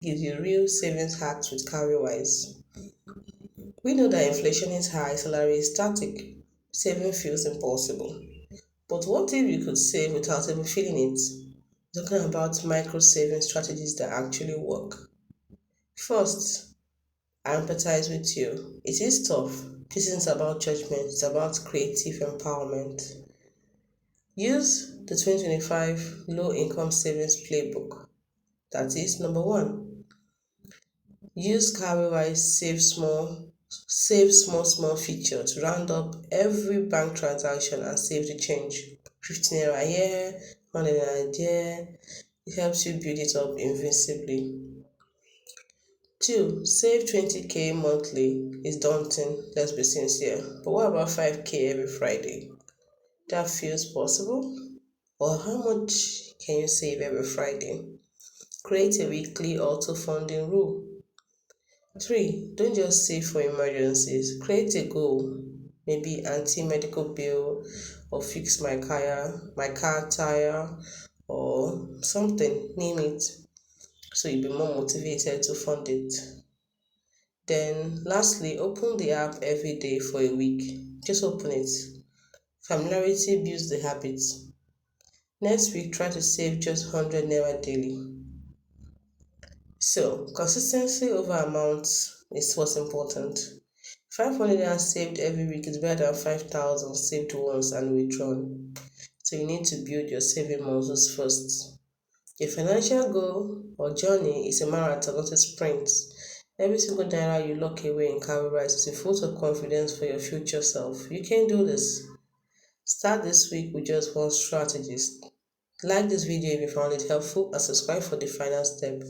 gives you real savings hacks with Cowrywise. We know that inflation is high, salary is static, saving feels impossible. But what if you could save without even feeling it? Talking about micro saving strategies that actually work. First, I empathize with you. It is tough. This isn't about judgment, it's about creative empowerment. Use the 2025 Low Income Savings Playbook. That is number one. Use Cowrywise save small feature to round up every bank transaction and save the change. 15 naira here, 100 naira there. It helps you build it up invincibly. Two, save 20k monthly is daunting, let's be sincere. But what about 5k every Friday? That feels possible? Or how much can you save every Friday? Create a weekly auto funding rule. 3, don't just save for emergencies. Create a goal, maybe anti-medical bill or fix my car tire or something, name it. So you'll be more motivated to fund it. Then lastly, open the app every day for a week. Just open it. Familiarity builds the habit. Next week, try to save just 100 naira daily. So, consistency over amount is what's important. 500 naira saved every week is better than 5,000 saved once and withdrawn. So, you need to build your saving muscles first. Your financial goal or journey is a marathon, not a sprint. Every single naira you lock away in Cowrywise is a vote of confidence for your future self. You can do this. Start this week with just one strategist. Like this video if you found it helpful and subscribe for the final step.